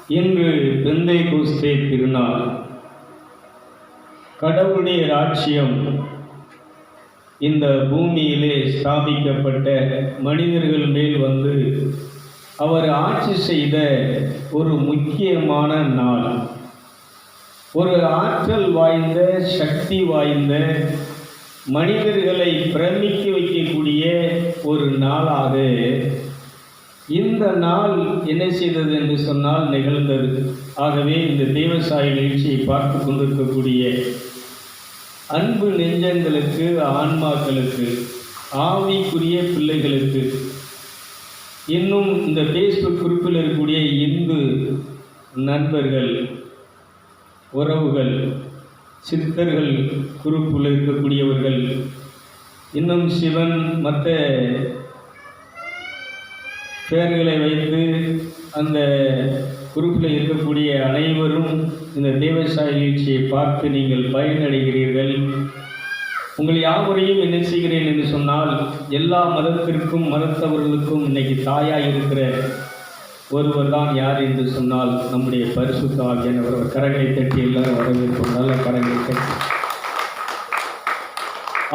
இன்று பெந்தைகோஸ்தே திருநாள். கடவுளுடைய ராஜ்யம் இந்த பூமியிலே ஸ்தாபிக்கப்பட்ட மனிதர்கள் மேல் வந்து அவர் ஆட்சி செய்த ஒரு முக்கியமான நாள். ஒரு ஆற்றல் வாய்ந்த, சக்தி வாய்ந்த, மனிதர்களை பிரமிக்க வைக்கக்கூடிய ஒரு நாளாக இந்த நாள் என்ன செய்தது என்று சொன்னால் நிகழ்ந்தது. ஆகவே இந்த தேவசாய நிகழ்ச்சியை பார்த்து கொண்டிருக்கக்கூடிய அன்பு நெஞ்சங்களுக்கு, ஆன்மாக்களுக்கு, ஆவிக்குரிய பிள்ளைகளுக்கு, இன்னும் இந்த ஃபேஸ்புக் குரூப்பில் இருக்கக்கூடிய இந்து நண்பர்கள், உறவுகள், சித்தர்கள் குரூப்பில் இருக்கக்கூடியவர்கள், இன்னும் சிவன் மற்ற பெயர்களை வைத்து அந்த குரூப்பில் இருக்கக்கூடிய அனைவரும் இந்த தேவசாய நிகழ்ச்சியை பார்த்து நீங்கள் பயனடைகிறீர்கள். உங்கள் யாவரையும் என்ன செய்கிறேன் என்று சொன்னால், எல்லா மதத்திற்கும் மதத்தவர்களுக்கும் இன்னைக்கு தாயாக இருக்கிற ஒருவர் தான் யார் என்று சொன்னால் நம்முடைய பரிசுத்த ஆவியானவர். கரங்களை தட்டி எல்லாரும் வரவேற்போம். நல்ல கரங்களை தட்டி.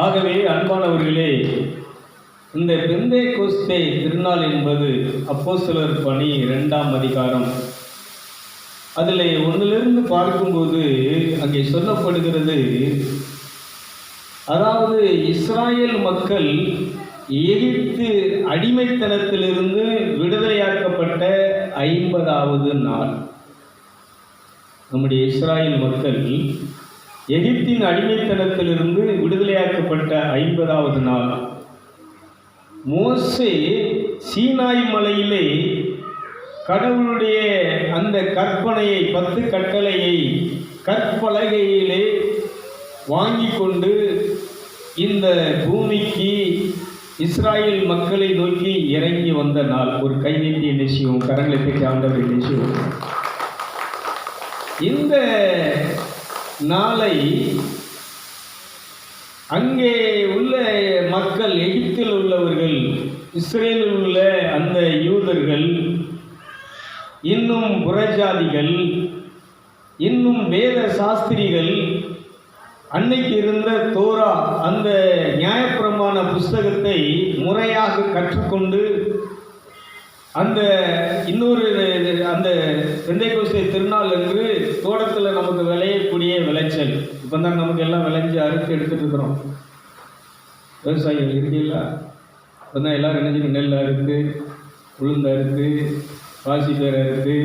ஆகவே அன்பானவர்களே, இந்த பெந்தைகோஸ்தே திருநாள் என்பது அப்போஸ்தலர் பணி 2ஆம் அதிகாரம். அதில் 1 பார்க்கும்போது அங்கே சொல்லப்படுகிறது, அதாவது இஸ்ராயேல் மக்கள் எகிப்து அடிமைத்தனத்திலிருந்து விடுதலையாக்கப்பட்ட 50வது நாள். நம்முடைய இஸ்ராயேல் மக்கள் எகிப்தின் அடிமைத்தனத்திலிருந்து விடுதலையாக்கப்பட்ட 50வது நாள். மோசே சீனாய் மலையிலே கடவுளுடைய அந்த கற்பனையை, 10 கட்டளையை கற்பலகையிலே வாங்கி கொண்டு இந்த பூமிக்கு இஸ்ராயேல் மக்களை நோக்கி இறங்கி வந்த நாள். ஒரு கைநீட்டிய நிச்சயம், கரங்களை தட்டி ஆண்டவரை நிச்சயம். இந்த நாளை அங்கே உள்ள மக்கள், எகிப்தில் உள்ளவர்கள், இஸ்ரேலில் உள்ள அந்த யூதர்கள், இன்னும் புறஜாதிகள், இன்னும் வேத சாஸ்திரிகள், அன்னைக்கு இருந்த தோரா அந்த நியாயப்பிரமாண புஸ்தகத்தை முறையாக கற்றுக்கொண்டு அந்த இன்னொரு அந்த பெந்தைகோஸ்தே திருநாள் என்று தோட்டத்தில் நமக்கு விளையக்கூடிய விளைச்சல், இப்போ தான் நமக்கு எல்லாம் விளைஞ்சி அறுத்து எடுத்துட்டு இருக்கிறோம். விவசாயிகள் இருக்குல்ல, இப்போ தான் எல்லோரும் நினைஞ்சு நெல் அறுத்து, உளுந்து அறுத்து, பாசி பேரை அறுத்து,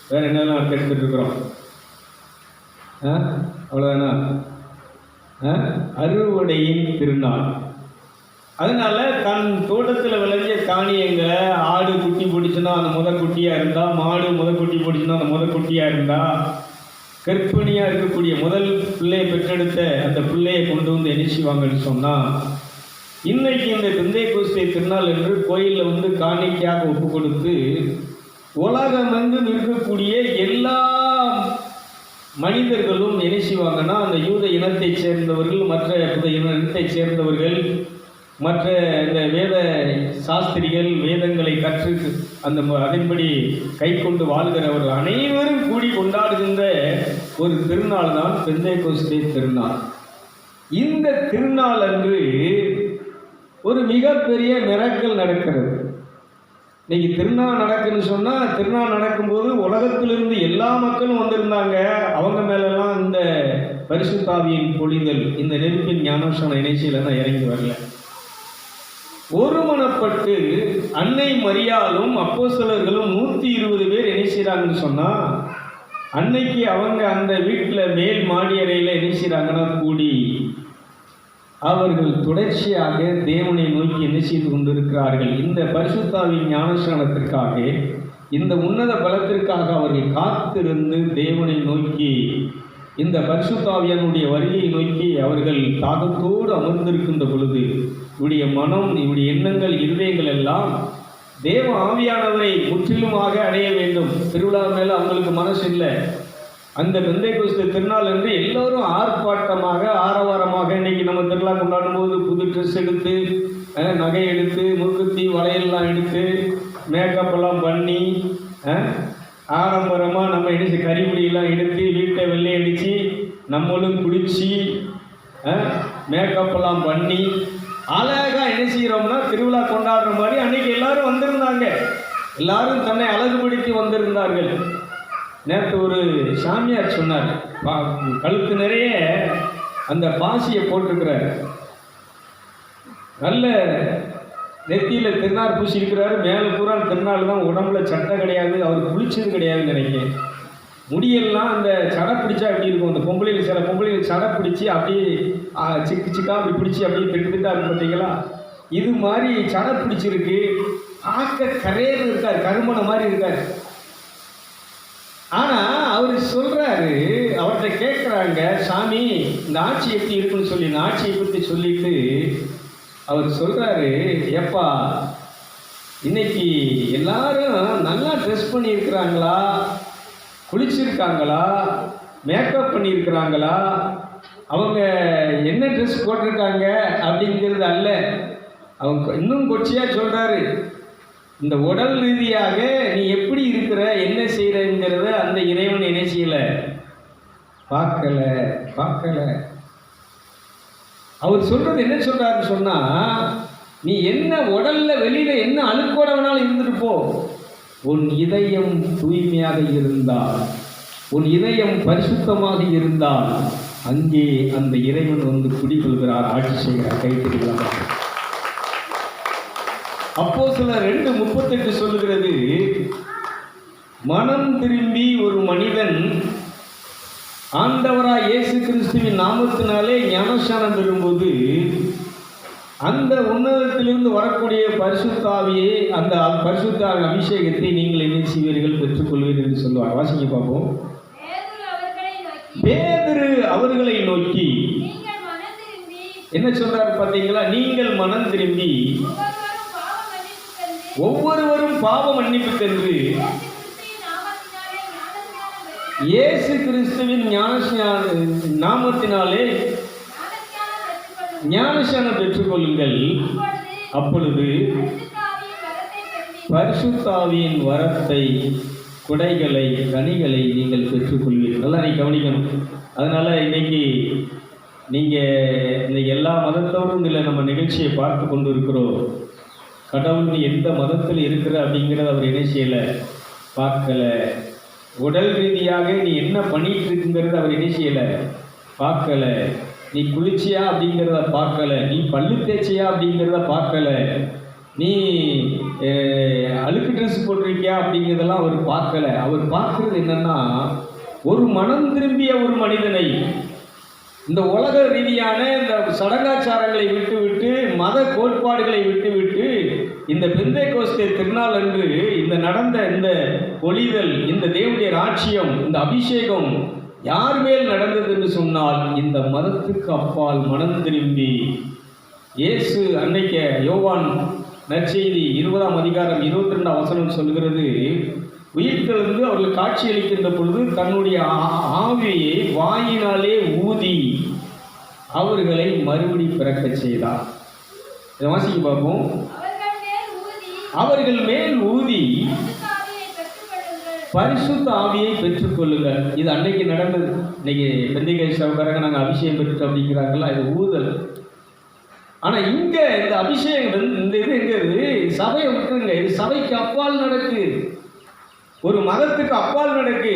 வேறு என்னெல்லாம் அறுத்து எடுத்துகிட்டு இருக்கிறோம். அவ்வளோதானா? அறுவடையின் திருநாள். அதனால தன் தோட்டத்தில் விளைஞ்ச தானியங்களை, ஆடு குட்டி போட்டுச்சுன்னா அந்த முதல் குட்டியாக இருந்தால், மாடு முதல் குட்டி போட்டுச்சுன்னா அந்த முதல் குட்டியாக இருந்தால், கர்ப்பிணியாக இருக்கக்கூடிய முதல் பிள்ளையை பெற்றெடுத்த அந்த பிள்ளையை கொண்டு வந்து என்ன செய்வாங்கன்னு சொன்னால், இன்னைக்கு இந்த பெந்தைகோஸ்தே திருநாள் என்று கோயிலில் வந்து காணிக்கையாக ஒப்பு கொடுத்து உலகமெங்கும் இருக்கக்கூடிய எல்லா மனிதர்களும் என்ன செய்வாங்கன்னா, அந்த யூத இனத்தை சேர்ந்தவர்கள், மற்ற புத இனத்தை சேர்ந்தவர்கள், மற்ற இந்த வேத சாஸ்திரிகள், வேதங்களை கற்று அந்த அதன்படி கை கொண்டு வாழ்கிறவர்கள் அனைவரும் கூடி கொண்டாடுகின்ற ஒரு திருநாள் தான் பெந்தைகோஸ்தே திருநாள். இந்த திருநாள் அன்று ஒரு மிகப்பெரிய மிரக்கல் நடக்கிறது. இன்னைக்கு திருநாள் நடக்குன்னு சொன்னால், திருநாள் நடக்கும்போது உலகத்திலிருந்து எல்லா மக்களும் வந்திருந்தாங்க. அவங்க மேலெல்லாம் இந்த பரிசுத்த ஆவியின் பொழிதல், இந்த நெருப்பின் ஞானஸ்நான நிகழ்ச்சியிலலாம் இறங்கி வரல. ஒருமனப்பட்டு அன்னை மரியாளும் அப்போஸ்தலர்களும் 120 பேர் என்ன செய்கிறாங்கன்னு சொன்னால், அன்னைக்கு அவங்க அந்த வீட்டில் மேல் மாடி அறையில் என்ன செய்கிறாங்கன்னா கூடி அவர்கள் தொடர்ச்சியாக தேவனை நோக்கி என்ன செய்து கொண்டிருக்கிறார்கள். இந்த பரிசுத்த ஆவியின் ஞானஸ்நானத்திற்காக, இந்த உன்னத பலத்திற்காக அவர்கள் காத்திருந்து தேவனை நோக்கி, இந்த பரிசுத்த ஆவியானுடைய வருகையை நோக்கி அவர்கள் தாகத்தோடு அமர்ந்திருக்கின்ற பொழுது, இவருடைய மனம், இவருடைய எண்ணங்கள், இருதயங்கள் எல்லாம் தேவ ஆவியானவரை முற்றிலுமாக அடைய வேண்டும். திருவிழா மேலே அவங்களுக்கு மனசு இல்லை. அந்த பெந்தைகோஸ்தே திருநாள் என்று எல்லோரும் ஆர்ப்பாட்டமாக, ஆரவாரமாக, இன்னைக்கு நம்ம திருவிழா கொண்டாடும் போது புது ட்ரெஸ் எடுத்து, நகை எடுத்து, முக்குத்தி வளையல்லாம் எடுத்து, மேக்கப் எல்லாம் பண்ணி ஆடம்பரமாக நம்ம என்ன கறிமுடியெல்லாம் எடுத்து வீட்டை வெள்ளை அடித்து நம்மளும் குளித்து மேக்கப்பெல்லாம் பண்ணி அழகாக என்ன செய்கிறோம்னா திருவிழா கொண்டாடுற மாதிரி அன்றைக்கி எல்லாரும் வந்திருந்தாங்க. எல்லாரும் தன்னை அழகுபடுத்தி வந்திருந்தார்கள். நேற்று ஒரு சாமியார் சொன்னார், கழுத்து நிறைய அந்த பாசியை போட்டிருக்கிறார், நல்ல நெத்தியில் திருநாள் பூசி இருக்கிறாரு, மேலே பூரா திருநாள் தான், உடம்புல சட்டை கிடையாது, அவர் குளிச்சது கிடையாதுன்னு நினைக்கிறேன். முடியெல்லாம் அந்த சடை பிடிச்சா எப்படி இருக்கும், அந்த பொம்பளையில் சில பொம்பளையில் சடை பிடிச்சி அப்படியே சிக்கு சிக்கா அப்படி பிடிச்சி அப்படியே திட்டுத்திட்டா இருக்கு பார்த்தீங்களா, இது மாதிரி சடை பிடிச்சிருக்கு, பார்க்க கரையர் இருக்கார், கருமண மாதிரி இருக்கார். ஆனால் அவர் சொல்கிறாரு, அவர்கிட்ட கேட்குறாங்க, சாமி இந்த ஆட்சி எப்படி இருக்குன்னு சொல்லி, இந்த ஆட்சியை பற்றி சொல்லிட்டு அவர் சொல்கிறாரு, எப்பா இன்னைக்கு எல்லாரும் நல்லா ட்ரெஸ் பண்ணியிருக்கிறாங்களா, குளிச்சிருக்காங்களா, மேக்கப் பண்ணியிருக்கிறாங்களா, அவங்க என்ன ட்ரெஸ் போட்டிருக்காங்க அப்படிங்கிறது அல்ல. அவங்க இன்னும் கொச்சியாக சொல்கிறாரு, இந்த உடல் ரீதியாக நீ எப்படி இருக்கிற, என்ன செய்கிறங்கிறத அந்த இறைவன் என்ன செய்யலை, பார்க்கல. அவர் சொல்கிறது என்ன சொல்கிறாருன்னு சொன்னால், நீ என்ன உடலில் வெளியில் என்ன அழுக்கோட வேணாலும் இருந்துட்டு போ, உன் இதயம் தூய்மையாக இருந்தால், உன் இதயம் பரிசுத்தமாக இருந்தால் அங்கே அந்த இறைவன் வந்து குடிகொள்கிறார், ஆட்சி செய்கிறார். கைத்தறிகளாக அப்போஸ்தலர் 2:38 சொல்லுகிறது, மனம் திரும்பி ஒரு மனிதன் ஆண்டவராய் இயேசு கிறிஸ்துவின் நாமத்தினாலே ஞானஸ்நானம் பெறும்போது அந்த உன்னதத்திலிருந்து வரக்கூடிய பரிசுத்த ஆவியை, அந்த பரிசுத்த அபிஷேகத்தை நீங்கள் என்ன செய்வீர்கள், பெற்றுக்கொள்வீர்கள் என்று சொல்லுவார். வாசிங்க பார்ப்போம். பேதுரு அவர்களை நோக்கி என்ன சொல்றாரு பார்த்தீங்களா, நீங்கள் மனம் திரும்பி ஒவ்வொருவரும் பாவ மன்னிப்புக்கென்று இயேசு கிறிஸ்துவின் நாமத்தினாலே ஞானஸ்நானம் பெற்றுக்கொள்ளுங்கள், அப்பொழுது பரிசுத்த ஆவியின் வரத்தை, குடைகளை, கனிகளை நீங்கள் பெற்றுக்கொள்வீர்கள். நல்லா நீ கவனிக்கணும். அதனால் இன்னைக்கு நீங்கள் இந்த எல்லா மதத்தோடும் இதில் நம்ம நிகழ்ச்சியை பார்த்து கொண்டு இருக்கிறோம். கடவுள் நீ எந்த மதத்தில் இருக்கிற அப்படிங்கிறத அவர் என்ன செய்யலை, பார்க்கலை. உடல் ரீதியாக நீ என்ன பண்ணிட்டு இருக்குங்கிறத அவர் என்ன செய்யலை, பார்க்கலை. நீ குளிச்சியா அப்படிங்கிறத பார்க்கலை, நீ பல்லு தேய்ச்சியா அப்படிங்கிறத பார்க்கலை, நீ அழுக்கு ட்ரெஸ் போட்டிருக்கியா அப்படிங்கிறதெல்லாம் அவர் பார்க்கலை. அவர் பார்க்குறது என்னன்னா, ஒரு மனம் திரும்பிய ஒரு மனிதனை, இந்த உலக ரீதியான இந்த சடங்காச்சாரங்களை விட்டுவிட்டு, மத கோட்பாடுகளை விட்டுவிட்டு, இந்த பெந்தேகோஸ்தே திருநாள் அன்று இந்த நடந்த இந்த ஒளிதல், இந்த தேவனுடைய ராட்சியம், இந்த அபிஷேகம் யார் மேல் நடந்தது என்று சொன்னால், இந்த மதத்துக்கு அப்பால் மனம் திரும்பி இயேசு அன்னைக்கு யோவான் நற்செய்தி 20ஆம் அதிகாரம் 22ஆம் வசனம் சொல்கிறது, உயிர்த்தெழுந்து அவர்கள் காட்சி அளிக்கின்ற பொழுது தன்னுடைய ஆவியை வாயினாலே ஊதி அவர்களை மறுபடி பிறக்க செய்தார். இதை வாசிக்க பார்ப்போம். அவர்கள் மேல் ஊதி பரிசுத்த ஆவியை பெற்றுக்கொள்ளுங்கள். இது அன்னைக்கு நடந்தது. இன்னைக்கு பெந்தைகாய் சபைக்காரங்க நாங்கள் அபிஷேகம் பெற்றுட்டோம் அப்படிங்கிறாங்களா, இது ஊதல். ஆனால் இங்கே இந்த அபிஷேகம், இந்த இது எங்கிறது, சபையை விட்டுருங்க, இது சபைக்கு அப்பால் நடக்கு, ஒரு மதத்துக்கு அப்பால் நடக்கு.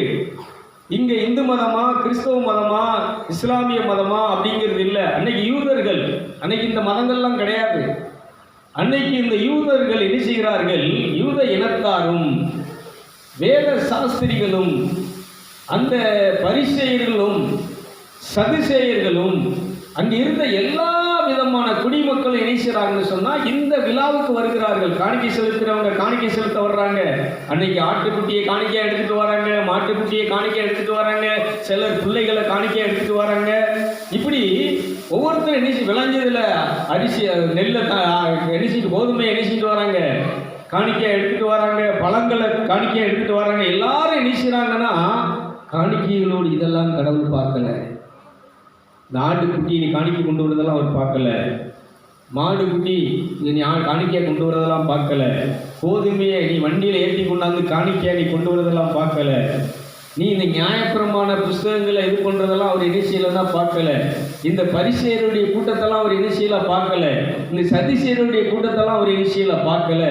இங்கே இந்து மதமா, கிறிஸ்தவ மதமா, இஸ்லாமிய மதமா அப்படிங்கிறது இல்லை. அன்னைக்கு யூதர்கள், அன்னைக்கு இந்த மதங்கள்லாம் கிடையாது. அன்னைக்கு இந்த யூதர்கள் என்ன செய்கிறார்கள், யூத இனத்தாரும் வேத சாஸ்திரிகளும் அந்த பரிசேயர்களும் சதுசேயர்களும் அங்கே இருந்த எல்லா விதமான குடிமக்களும் என்ன செய்கிறாங்கன்னு சொன்னால், இந்த விழாவுக்கு வருகிறார்கள். காணிக்கை செலுத்துகிறவங்க காணிக்கை செலுத்த வர்றாங்க. அன்னைக்கு ஆட்டுக்குட்டியை காணிக்கையாக எடுத்துகிட்டு வராங்க, மாட்டுக்குட்டியை காணிக்கை எடுத்துகிட்டு வராங்க, சிலர் பிள்ளைகளை காணிக்கையாக எடுத்துகிட்டு வராங்க. இப்படி ஒவ்வொருத்தரும் என்ன விளைஞ்சதில் அரிசி நெல்லை எண்ணிச்சிட்டு, கோதுமை எண்ணிச்சிட்டு வராங்க, காணிக்கையாக எடுத்துகிட்டு வராங்க, பழங்களை காணிக்கையாக எடுத்துகிட்டு வராங்க. எல்லாரும் என்ன செய்கிறாங்கன்னா, காணிக்கைகளோடு இதெல்லாம் கடவுள் பார்க்கல. இந்த ஆட்டுக்குட்டியை காணிக்கை கொண்டு வருவதெல்லாம் அவர் பார்க்கல. மாடு குட்டி நீ காணிக்கையா கொண்டு வரதெல்லாம் பார்க்கல. கோதுமையை நீ வண்டியில் ஏற்றி கொண்டாந்து காணிக்கையா நீ கொண்டு வரதெல்லாம் பார்க்கல. நீ இந்த நியாயப்பிரமாண புஸ்தகங்களை இது பண்ணுறதெல்லாம் அவர் இணைச்சியெல்லாம் பார்க்கல. இந்த பரிசேயருடைய கூட்டத்தெல்லாம் அவர் இணைச்சியெல்லாம் பார்க்கல. இந்த சதிசேயருடைய கூட்டத்தெல்லாம் அவர் இணைச்சியெல்லாம் பார்க்கல.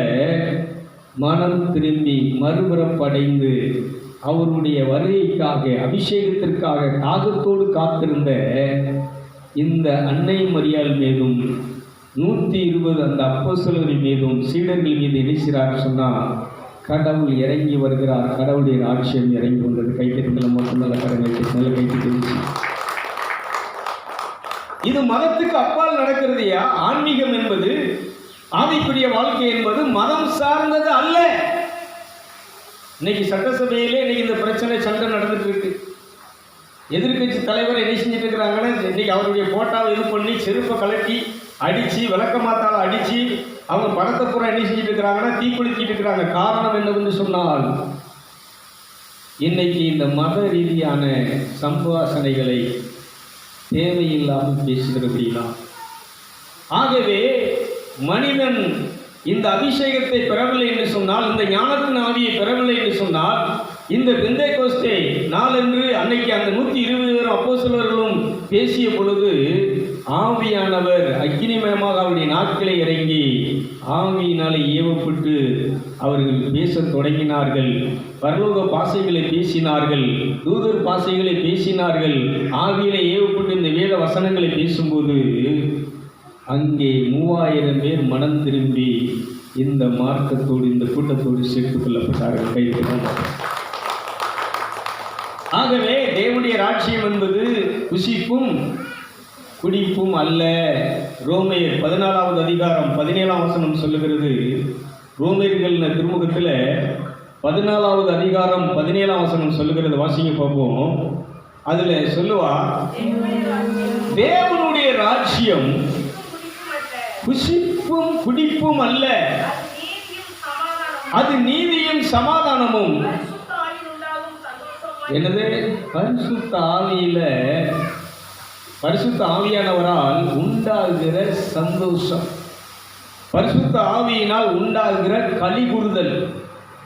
மனம் திரும்பி மறுபுறப்படைந்து அவருடைய வருகைக்காக அபிஷேகத்திற்காக தாகத்தோடு காத்திருந்த இந்த அன்னை மரியாள் மீதும் 120 அந்த அப்போஸ்தலர்கள் மீதும் சீடர்கள் மீது இணைக்கிறார் சொன்னால் கடவுள் இறங்கி வருகிறார். கடவுளுடைய ராட்சியம் இறங்கி வந்தது. கைத்தறிகளை மட்டும் நல்ல கடமை நல்ல கைத்தறி. இது மதத்துக்கு அப்பால் நடக்கிறதையா? ஆன்மீகம் என்பது, ஆவிக்குரிய வாழ்க்கை என்பது மதம் சார்ந்தது அல்ல. இன்னைக்கு சட்டசபையிலே இன்னைக்கு இந்த பிரச்சனை சண்டை நடந்துட்டு இருக்கு. எதிர்கட்சி தலைவர் என்ன செஞ்சுட்டு இருக்கிறாங்கன்னா, இன்னைக்கு அவருடைய போட்டாவை இது பண்ணி செருப்பை கலட்டி அடித்து விளக்கமாத்தால் அடித்து அவங்க படத்தை பூரா என்ன செஞ்சுட்டு இருக்கிறாங்கன்னா தீக்குளிச்சிட்டு இருக்கிறாங்க. காரணம் என்னவென்று சொன்னால், இன்னைக்கு இந்த மத ரீதியான சம்பாஷணைகளை தேவையில்லாமல் பேசுகிறபடினா. ஆகவே மனிதன் இந்த அபிஷேகத்தை பெறவில்லை என்று சொன்னால், இந்த ஞானத்தின் ஆவியை பெறவில்லை என்று சொன்னால், இந்த பெந்தேகோஸ்தே நாளன்று அன்னைக்கு அந்த 120 அப்போஸ்தலர்களும் பேசிய பொழுது ஆவியானவர் அக்கினிமயமாக அவருடைய நாட்களை இறங்கி ஆவியினாலே ஏவப்பட்டு அவர்கள் பேசத் தொடங்கினார்கள். பரலோக பாசைகளை பேசினார்கள், தூதர் பாசைகளை பேசினார்கள். ஆவியிலே ஏவப்பட்டு இந்த வேத வசனங்களை பேசும்போது அங்கே 3000 பேர் மனம் திரும்பி இந்த மார்க்கத்தோடு இந்த கூட்டத்தோடு சேர்த்துக் கொள்ளப்பட்டார்கள். கைது. ஆகவே தேவனுடைய ராட்சியம் என்பது புசிப்பும் குடிப்பும் அல்ல. ரோமையர் 14வது அதிகாரம் 17ஆம் வசனம் சொல்லுகிறது. ரோமையர்கள் திருமுகத்தில் 14வது அதிகாரம் 17ஆம் வசனம் சொல்லுகிறது. வாசிங்க பார்ப்போம். அதுல சொல்லுவா, தேவனுடைய ராட்சியம் புசிப்பும் குடிப்பும் அல்ல, அது நீதியும் சமாதானமும். என்னது? பரிசுத்த ஆவியில, பரிசுத்த ஆவியானவரால் உண்டாகிற சந்தோஷம், பரிசுத்த ஆவியினால் உண்டாகிற கலிகூறுதல்,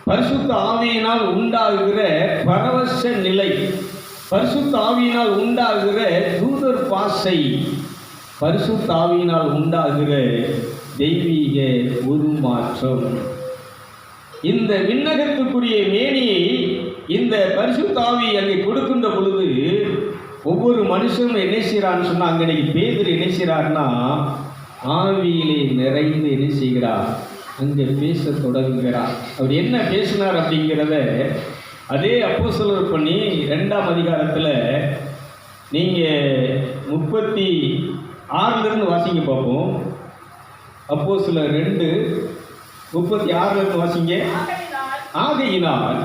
பரிசுத்த ஆவியினால் உண்டாகிற பரவச நிலை, பரிசுத்த ஆவியினால் உண்டாகிற தூதர் பாசை, பரிசுத்த ஆவியினால் உண்டாகிற தெய்வீக உருமாற்றம். இந்த விண்ணகத்துக்குரிய மேனியை இந்த பரிசுத்த ஆவி அங்கே கொடுக்கின்ற பொழுது ஒவ்வொரு மனுஷனும் என்ன செய்கிறான்னு சொன்னால், அங்கே இன்னைக்கு பேதுரு என்ன செய்கிறார்னா ஆவியிலே நிறைந்து என்ன செய்கிறார், அங்கே பேச தொடங்குகிறார். அவர் என்ன பேசினார் அப்படிங்கிறத அதே அப்போஸ்தலர் பண்ணி 2ஆம் அதிகாரத்தில் நீங்கள் 36 வாசிங்க பார்ப்போம். அப்போஸ்தலர் 2:36 வாசிங்க. ஆகையினால்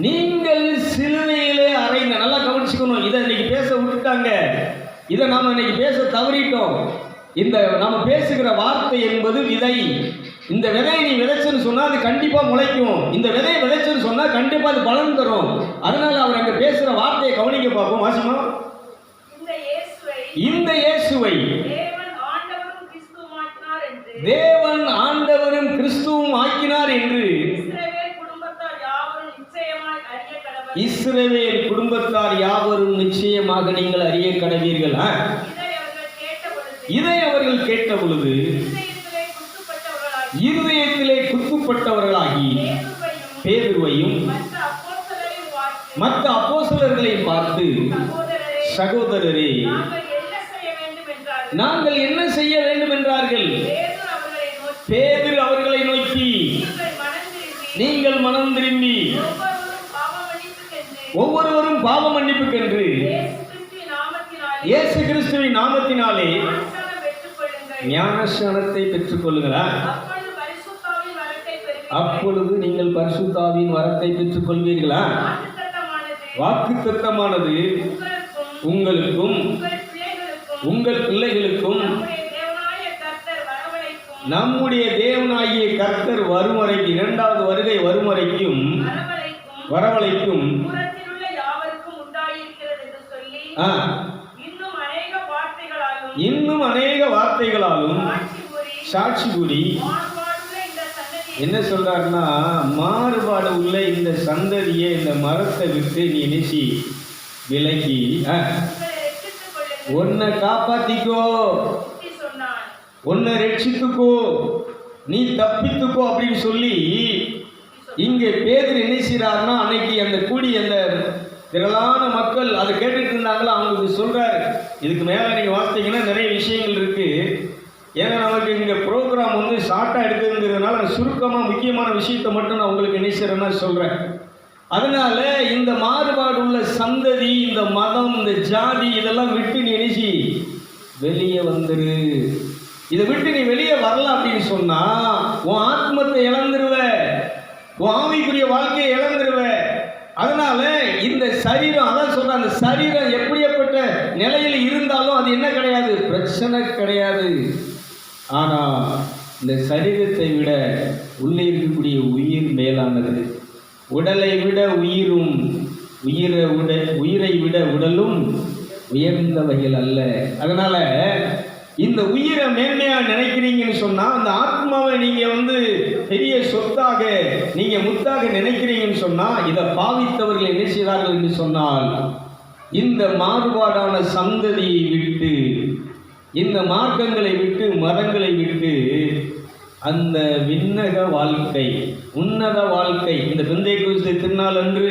நீங்கள் சிலுவையிலே அறைந்த, நல்லா கவனிச்சுக்கணும். இதை இன்னைக்கு பேச விட்டுட்டாங்க, இதை நாம் இன்னைக்கு பேச தவறிட்டோம். இந்த நாம பேசுகிற வார்த்தை என்பது விதை. இந்த விதையை நீ விதைச்சுன்னு சொன்னா அது கண்டிப்பா முளைக்கும். இந்த விதையை விதைச்சுன்னு சொன்னா கண்டிப்பா அது பலன் தரும். அதனால அவர் அங்க பேசுற வார்த்தையை கவனிக்க பார்ப்போம். வாசிமா. இந்த இயேசுவை தேவன் ஆண்டவரும் கிறிஸ்துவும் ஆக்கினார் என்று இஸ்ரவேல் குடும்பத்தார் யாவரும் நிச்சயமாக நீங்கள் அறிய கடவீர்கள். இதை அவர்கள் கேட்ட பொழுது இருதயத்திலே குத்துப்பட்டவர்களாகி பேதுருவையும் மற்ற அப்போஸ்தலர்களையும் பார்த்து, சகோதரரே, நாங்கள் என்ன செய்ய வேண்டும் என்றார்கள். பேதுரு அவர்களை நோக்கி, நீங்கள் மனம் திரும்பி ஒவ்வொருவரும் பாவ மன்னிப்புக்கென்று இயேசு கிறிஸ்துவின் நாமத்தினாலே ஞானஸ்நானத்தை பெற்றுக் கொள்ளுங்களா. அப்பொழுது நீங்கள் பரிசுத்தாவின் வரத்தை பெற்றுக் கொள்வீர்களா. வாக்குத்தத்தமானது உங்களுக்கும் உங்கள் பிள்ளைகளுக்கும் நம்முடைய தேவனாகிய கர்த்தர் வரும் வரைக்கும், 2வது வருகை வரும் வரைக்கும் வரவழைக்கும் இன்னும் அநேக சாட்சி கூறி என்ன சொல்றாருன்னா, மாறுபாடு உள்ள இந்த சந்ததியை, இந்த மரத்தை விட்டு நீ நினைச்சி விலகி உன்னை காப்பாத்திக்கோ, உன்னை ரட்சித்துக்கோ, நீ தப்பித்துக்கோ அப்படின்னு சொல்லி இங்க பேதுரு என்ன செய்றாருன்னா, அன்னைக்கு அந்த கூடி அந்த திரளான மக்கள் அதை கேட்டுட்டு இருந்தாங்களோ அவங்களுக்கு சொல்றாரு. இதுக்கு மேல நீங்க வாசித்தீங்கன்னா நிறைய விஷயங்கள் இருக்கு. ஏன்னா நமக்கு இங்க ப்ரோக்ராம் வந்து ஷார்ட்டா எடுக்குதுங்கிறதுனால சுருக்கமா முக்கியமான விஷயத்தை மட்டும் நான் உங்களுக்கு என்ன செய்றேன்னா சொல்றேன். அதனால இந்த மாறுபாடு உள்ள சந்ததி, இந்த மதம், இந்த ஜாதி இதெல்லாம் விட்டு நீ நினைச்சி வெளியே வந்துரு. இதை விட்டு நீ வெளியே வரல அப்படின்னு சொன்னா உன் ஆத்மத்தை இழந்துருவ, உன் ஆவிக்குரிய வாழ்க்கையை இழந்துருவ. அதனால இந்த சரீரம், அதான் சொல்ற, அந்த சரீரம் எப்படிப்பட்ட நிலையில் இருந்தாலும் அது என்ன கிடையாது, பிரச்சனை கிடையாது. ஆனா இந்த சரீரத்தை விட உள்ளே இருக்கக்கூடிய உயிர் மேலானது. உடலை விட உயிரும், உயிரை விட உடலும் உயர்ந்தவைகள் அல்ல. அதனால இந்த உயிரை மேன்மையா நினைக்கிறீங்கன்னு சொன்னா, அந்த ஆத்மாவை நீங்க வந்து பெரிய சொத்தாக, நீங்க முத்தாக நினைக்கிறீங்கன்னு சொன்னா, இதை பாவித்தவர்கள் என்ன செய்தார்கள் என்று சொன்னால், இந்த மாறுபாடான சந்ததியை விட்டு, இந்த மார்க்கங்களை விட்டு, மதங்களை விட்டு, அந்த விண்ணக வாழ்க்கை, உன்னத வாழ்க்கை, இந்த பெந்தைக்கோஸ்து திருநாள் அன்று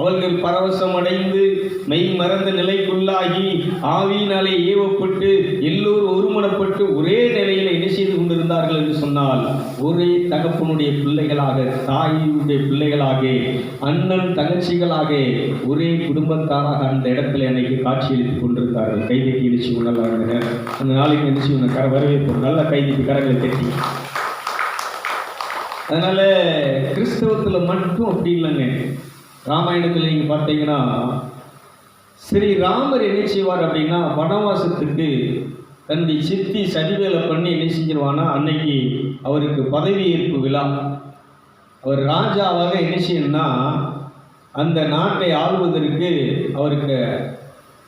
அவர்கள் பரவசம் அடைந்து மெய் மறந்த நிலைக்குள்ளாகி ஆவியினாலே ஏவப்பட்டு எல்லோரும் ஒருமனப்பட்டு ஒரே நிலையில் என்ன செய்து கொண்டிருந்தார்கள் என்று சொன்னால், ஒரே தகப்பனுடைய பிள்ளைகளாக, தாயுடைய பிள்ளைகளாக, அண்ணன் தங்கச்சிகளாக, ஒரே குடும்பத்தாராக அந்த இடத்துல எனக்கு காட்சியளித்துக் கொண்டிருந்தார்கள். கைதட்டி எழுச்சி உணர்ந்தாங்க. அந்த நாளைக்கு எழுச்சி உணர்கிற வரவேற்போம். நல்ல கைதட்டி கரங்களை கட்டி. அதனால கிறிஸ்தவத்தில் மட்டும் அப்படி இல்லைங்க. ராமாயணத்தில் நீங்கள் பார்த்தீங்கன்னா ஸ்ரீராமர் என்ன செய்வார் அப்படின்னா, வனவாசத்துக்கு தன்னுடைய சித்தி சதிவேலை பண்ணி என்ன செஞ்சிருவானா, அன்னைக்கு அவருக்கு பதவியேற்பு விழா, அவர் ராஜாவாக என்ன செய்யணும்னா அந்த நாட்டை ஆளுவதற்கு அவருக்கு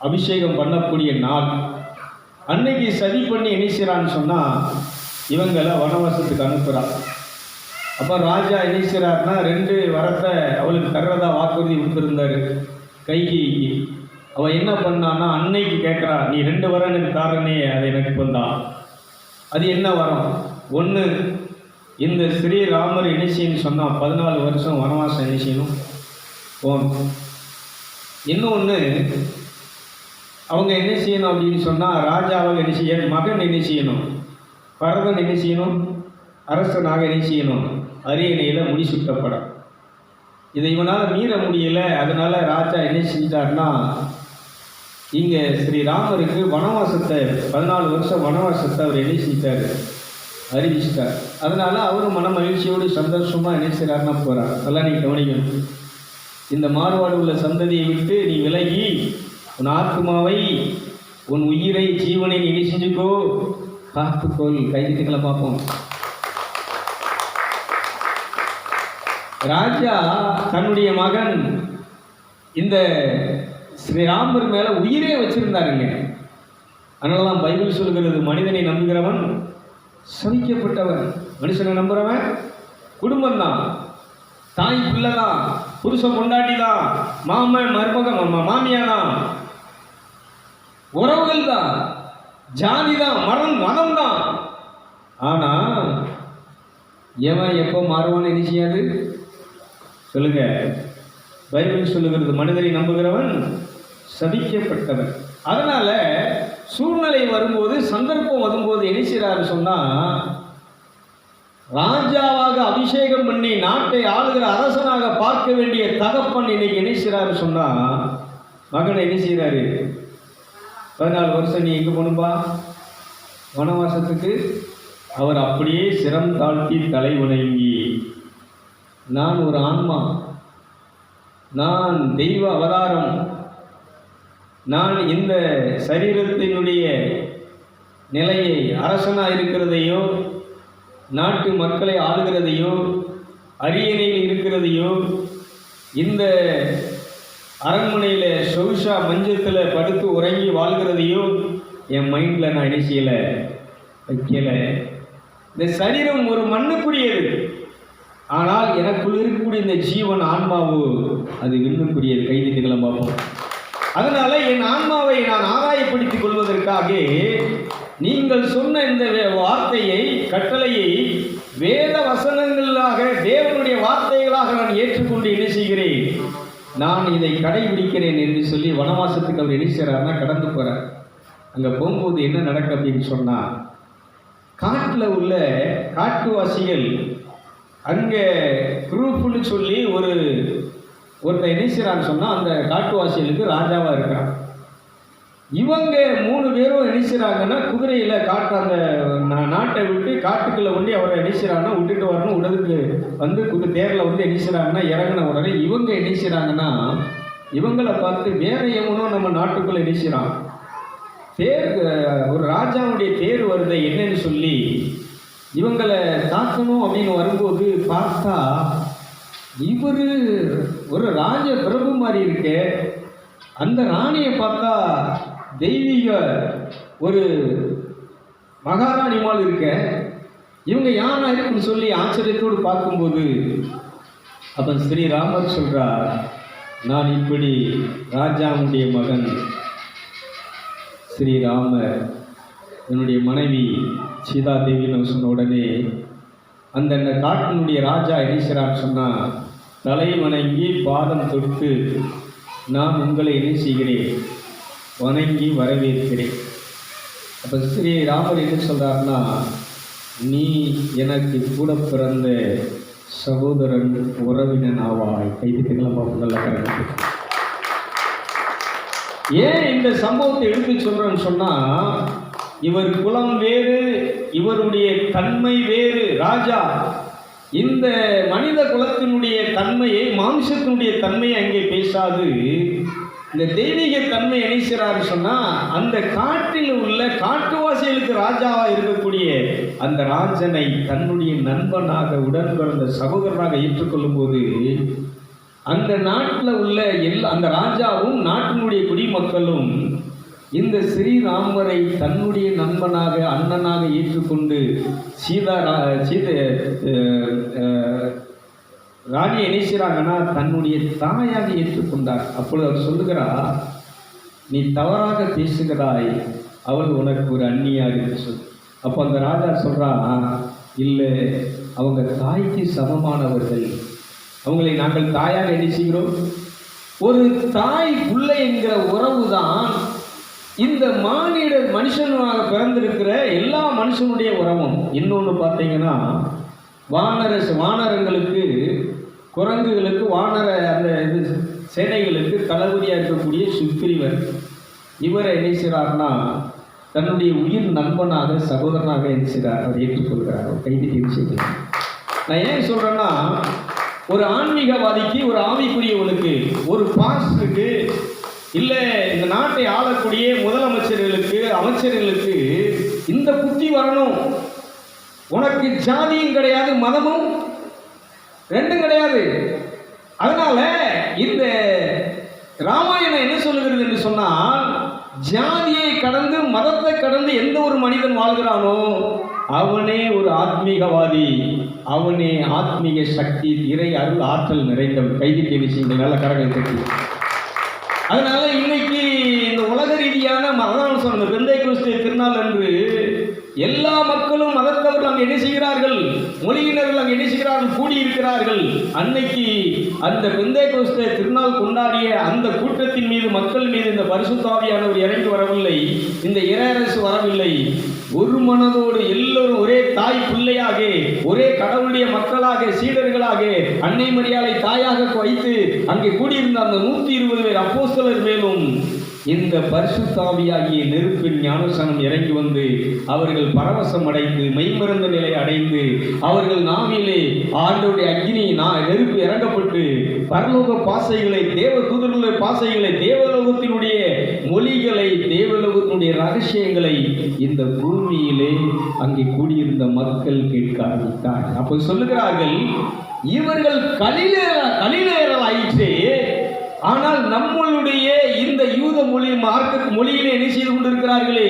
அபிஷேகம் பண்ணக்கூடிய நாள் அன்னைக்கு சதி பண்ணி என்ன செய்கிறான்னு சொன்னால் இவங்களை வனவாசத்துக்கு அனுப்புகிறார். அப்போ ராஜா என்ன செய்கிறாருன்னா 2 வரத்தை அவளுக்கு தர்றதா வாக்குறுதி கொடுத்துருந்தாரு கைகேயிக்கு. அவள் என்ன பண்ணான்னா அன்னைக்கு கேட்குறா, நீ 2 வரம் எனக்கு தாரனே, அதை எனக்கு வந்தான். அது என்ன வரம்? ஒன்று, இந்த ஸ்ரீராமர் என்ன செய்யணும்னு சொன்னால் 14 வருஷம் வனவாசம் என்ன செய்யணும் போகணும். இன்னொன்று, அவங்க என்ன செய்யணும் அப்படின்னு சொன்னால் ராஜாவாக என்ன செய்ய, மகன் என்ன செய்யணும், பரதன் என்ன செய்யணும், அரசனாக என்ன செய்யணும், அரியணையில் முடிசூட்டப்படும். இதை இவனால் மீற முடியலை. அதனால ராஜா என்ன செஞ்சிட்டார்னா, இங்கே ஸ்ரீராமருக்கு வனவாசத்தை 14 வருஷம் வனவாசத்தை அவர் என்ன செஞ்சிட்டார், அறிவிச்சிட்டார். அதனால அவரும் மன மகிழ்ச்சியோடு சந்தோஷமாக என்ன செய்கிறாருன்னா போகிறார். அதெல்லாம் நீ கவனிக்கணும். இந்த மாறுபாடு உள்ள சந்ததியை விட்டு நீ விலகி உன் ஆத்மாவை, உன் உயிரை, ஜீவனை நீ என்ன செஞ்சுக்கோ, காத்துக்கொள். கைதிட்டுக்களை பார்ப்போம். ராஜா தன்னுடைய மகன் இந்த ஸ்ரீராமர் மேல உயிரே வச்சிருந்தாருங்க. அதனாலதான் பைபிள் சொல்கிறது, மனிதனை நம்புகிறவன் சபிக்கப்பட்டவன். மனுஷனை நம்புறவன் குடும்பம் தான், தாய் பிள்ளை தான், புருஷன் பொண்டாட்டி தான், மாமன் மருமகன் மாமியா தான், உறவுகள் தான், ஜாதி தான், மதம் தான். ஆனா எவன் எப்போ மாறுவான்னு என்ன செய்யாது சொல்லுங்க. பைபிள் சொல்லுகிறது, மனிதரை நம்புகிறவன் சபிக்கப்பட்டவன். அதனால சூழ்நிலை வரும்போது, சந்தர்ப்பம் வரும்போது என்ன செய்யறாரு சொன்னா, ராஜாவாக அபிஷேகம் பண்ணி நாட்டை ஆளுகிற அரசனாக பார்க்க வேண்டிய தகப்பன் இன்னைக்கு என்ன செய்யறாரு சொன்னா, மகனை என்ன செய்யறாரு, 14 வருஷம் நீ எங்க போகணும்பா வனவாசத்துக்கு. அவர் அப்படியே சிரம் தாழ்த்தி தலை வணங்கி, நான் ஒரு ஆன்மா, நான் தெய்வ அவதாரம், நான் இந்த சரீரத்தினுடைய நிலையை அரசனாக இருக்கிறதையோ, நாட்டு மக்களை ஆளுகிறதையோ, அரியணையில் இருக்கிறதையோ, இந்த அரண்மனையில் சொகுஷா மஞ்சத்தில் படுத்து உறங்கி வாழ்கிறதையோ என் மைண்டில் நான் என்ன செய்யலை, வைக்கலை. இந்த சரீரம் ஒரு மண்ணுக்குரியது, ஆனால் எனக்குள் இருக்கக்கூடிய இந்த ஜீவன் ஆன்மாவு அது விண்ணுக்குரியது. கைதிட்டுகளை பார்ப்போம். அதனால என் ஆன்மாவை நான் ஆதாயப்படுத்திக் கொள்வதற்காக நீங்கள் சொன்ன இந்த வார்த்தையை, கட்டளையை வேத வசனங்களாக, தேவனுடைய வார்த்தைகளாக நான் ஏற்றுக்கொண்டு என்ன செய்கிறேன், நான் இதை கடைபிடிக்கிறேன் என்று சொல்லி வனவாசத்துக்கு அவர் என்ன செய்கிறார்னா கடந்து போகிறார். அங்கே போகும்போது என்ன நடக்கும் அப்படின்னு சொன்னால், காட்டில் உள்ள காட்டுவாசிகள் அங்கே குரூப்புன்னு சொல்லி ஒருத்தர் என்ன செய்கிறான்னு சொன்னால் அந்த காட்டுவாசிகளுக்கு ராஜாவாக இருக்கிறான். இவங்க 3 பேரும் என்ன செய்கிறாங்கன்னா குதிரையில் அந்த நாட்டை விட்டு காட்டுக்குள்ளே ஒண்டி அவரை என்ன செய்கிறாங்கன்னா விட்டுட்டு வரணும். உடலுக்கு வந்து தேரில் வந்து என்ன செய்கிறாங்கன்னா இறங்கின உடனே இவங்க என்ன செய்கிறாங்கன்னா இவங்களை பார்த்து வேற எவனோ நம்ம நாட்டுக்குள்ளே என்ன செய்கிறான், ஒரு ராஜாவுடைய தேர் வருதை என்னன்னு சொல்லி இவங்களை தாக்கணும் அப்படின்னு வரும்போது பார்த்தா இவர் ஒரு ராஜ பிரபு மாதிரி இருக்க, அந்த ராணியை பார்த்தா தெய்வீக ஒரு மகாராணி மாதிரி இருக்க, இவங்க யாரா இருக்குன்னு சொல்லி ஆச்சரியத்தோடு பார்க்கும்போது அப்ப ஸ்ரீராமர் சொல்றார், நான் இப்படி ராஜாவுடைய மகன் ஸ்ரீராமர், என்னுடைய மனைவி சீதா தேவின்னு சொன்ன உடனே அந்த காட்டினுடைய ராஜா என்ன சொன்னால் தலை வணங்கி பாதம் தொட்டு நான் உங்களை என்ன செய்கிறேன், வணங்கி வரவேற்கிறேன். அப்போ ஸ்ரீராமர் என்ன சொல்கிறாருன்னா, நீ எனக்கு கூட பிறந்த சகோதரன் உறவினன் ஆவாய். கைதிட்டுக்கலாம் பார்ப்போம். நல்ல கரெக்ட். ஏன் இந்த சம்பவத்தை எடுத்து சொல்கிறேன்னு சொன்னால், இவர் குலம் வேறு, இவருடைய தன்மை வேறு. ராஜா இந்த மனித குலத்தினுடைய தன்மையை, மாம்சத்தினுடைய தன்மையை அங்கே பேசாது, இந்த தெய்வீக தன்மை நினைக்கிறாரு சொன்னா, அந்த காட்டில் உள்ள காட்டுவாசிகளுக்கு ராஜாவா இருக்கக்கூடிய அந்த ராஜனை தன்னுடைய நண்பனாக, உடன் பிறந்த சகோதரனாக ஏற்றுக்கொள்ளும் போது அந்த நாட்டில் உள்ள அந்த ராஜாவும் நாட்டினுடைய குடிமக்களும் இந்த ஸ்ரீராமரை தன்னுடைய நண்பனாக, அண்ணனாக ஏற்றுக்கொண்டு ராணி நினைக்கிறாங்கன்னா தன்னுடைய தாயாக ஏற்றுக்கொண்டார். அப்பொழுது அவர் சொல்லுகிறார், நீ தவறாக பேசுகிறாய், அவள் உனக்கு ஒரு அந்நியாக என்று சொல். அப்போ அந்த ராஜா சொல்றா, இல்லை, அவங்க தாய்க்கு சமமானவர்கள், அவங்களை நாங்கள் தாயாக நினைச்சுகிறோம். ஒரு தாய் பிள்ளை என்கிற உறவு தான் இந்த மனுஷனாக பிறந்திருக்கிற எல்லா மனுஷனுடைய உறவும். இன்னொன்று பார்த்தீங்கன்னா, வானரங்களுக்கு, குரங்குகளுக்கு, அந்த சேனைகளுக்கு தளபதியாக இருக்கக்கூடிய சுக்ரீவன், இவரை என்ன செய்கிறார்னா தன்னுடைய உயிர் நண்பனாக, சகோதரனாக என்ன செய்கிறார், அவர் ஏற்றுக்கொள்கிறார். கைதிட்டு செய்கிறார். நான் ஏன் சொல்கிறேன்னா, ஒரு ஆன்மீகவாதிக்கு, ஒரு ஆவிக்குரியவனுக்கு, ஒரு பாஸ்டருக்கு, இல்லை இந்த நாட்டை ஆளக்கூடிய முதலமைச்சர்களுக்கு, அமைச்சர்களுக்கு இந்த புத்தி வரணும். உனக்கு ஜாதியும் கிடையாது, மதமும் ரெண்டும் கிடையாது. அதனால இந்த ராமாயணம் என்ன சொல்லுகிறது என்று சொன்னால், ஜாதியை கடந்து, மதத்தை கடந்து எந்த ஒரு மனிதன் வாழ்கிறானோ அவனே ஒரு ஆத்மீகவாதி, அவனே ஆத்மீக சக்தி, இறை அருள் ஆற்றல் நிறைந்தவன். கைதிக்க விஷயங்கள் நல்ல கரங்கள் கட்டி. அதனால இன்னைக்கு இந்த உலக ரீதியான மதம் சொன்ன பெந்தைக்கோஸ்தே திருநாள் அன்று எல்லா மக்களும் மதத்தவர்கள் அங்கு என்ன செய்கிறார்கள், மொழியினர்கள் அங்கு என்ன செய்கிறார்கள், கூடியிருக்கிறார்கள். அன்னைக்கு அந்த பெந்தைக்கோஸ்தே திருநாள் கொண்டாடிய அந்த கூட்டத்தின் மீது, மக்கள் மீது இந்த பரிசுத்த ஆவியானவர் இறங்கி வரவில்லை, இந்த இறையரசு வரவில்லை. ஒரு மனதோடு எல்லோரும் ஒரே தாய் பிள்ளையாக, ஒரே கடவுளுடைய மக்களாக, சீடர்களாக, அன்னை மரியாதை தாயாக வைத்து அங்கே கூடியிருந்த அந்த 120 பேர் அப்போஸ்தலர் மேலும் இந்த பரிசுத்த ஆவியாகிய நெருப்பின் ஞானஸ்நானம் இறங்கி வந்து அவர்கள் பரவசம் அடைந்து, மெய்மறந்த நிலை அடைந்து, அவர்கள் நாவிலே ஆண்டவருடைய அக்னி நெருப்பு இறங்கப்பட்டு பரலோக பாசைகளை, தேவ தூதர்களுடைய பாசைகளை, தேவலோகத்தினுடைய மொழிகளை, தேவலோகத்தினுடைய ரகசியங்களை இந்த பூமியிலே அங்கே கூடியிருந்த மக்கள் கேட்க ஆரம்பித்தார்கள். அப்போ சொல்லுகிறார்கள், இவர்கள் கலிலேயர்கள் ஆயிற்றே, ஆனால் நம்மளுடைய இந்த யூத மொழியிலே என்ன செய்து கொண்டிருக்கிறார்களே,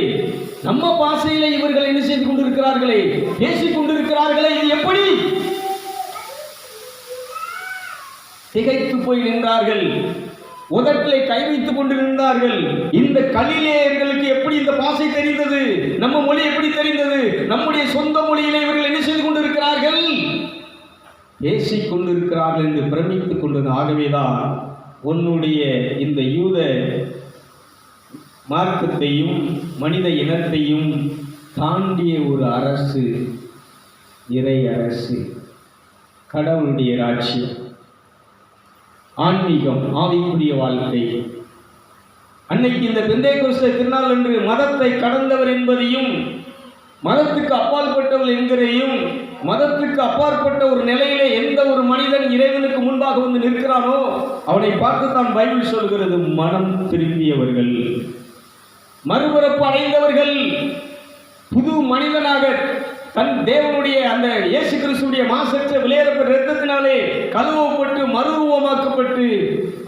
நம்ம பாஷையில இவர்கள் என்ன செய்து கொண்டிருக்கிறார்களே, பேசிக் கொண்டிருக்கிறார்களே, இது எப்படி? திகைத்து போய் நின்றார்கள், உதட்டிலே கை வைத்துக் கொண்டு நின்றார்கள். இந்த கலிலேயர்களுக்கு எப்படி இந்த பாஷை தெரிந்தது? நம்ம மொழி எப்படி தெரிந்தது? நம்முடைய சொந்த மொழியிலே இவர்கள் என்ன செய்து கொண்டிருக்கிறார்கள், பேசிக் கொண்டிருக்கிறார்கள் என்று பிரமித்துக் கொண்டது. ஆகவேதான் உன்னுடைய இந்த யூத மார்க்கத்தையும் மனித இனத்தையும் தாண்டிய ஒரு அரசு, இறை அரசு, கடவுளுடைய ராஜ்யம், ஆன்மீகம், ஆவிக்குரிய வாழ்க்கை. அன்னைக்கு இந்த பெந்தேகோஸ்தே திருநாள் என்று மதத்தை கடந்தவர் என்பதையும், மதத்துக்கு அப்பாற்பட்டவர் என்கிறையும், மதத்துக்கு அப்பாற்பட்ட ஒரு நிலையிலே எந்த ஒரு மனிதன் இறைவனுக்கு முன்பாக வந்து நிற்கிறானோ அவனை பார்த்து தான் பைபிள் சொல்கிறது, மனம் திரும்பியவர்கள், மறுபிறப்பு அடைந்தவர்கள், புது மனிதனாக தன் தேவனுடைய அந்த இயேசு கிறிஸ்துடைய மாசற்ற விளையாடப்பட்ட இரத்தத்தினாலே கழுவப்பட்டு மறுரூபமாக்கப்பட்டு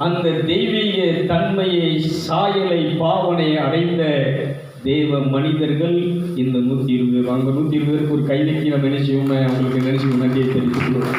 அந்த தெய்வீக தன்மையை, சாயலை, பாவனை அடைந்த தேவ மனிதர்கள் இந்த 120 பேருக்கு ஒரு கைதைக்கு நம்ம நினைச்சுவோமே, அவங்களுக்கு நினைச்சு நன்றியை தெரிவித்துள்ளோம்.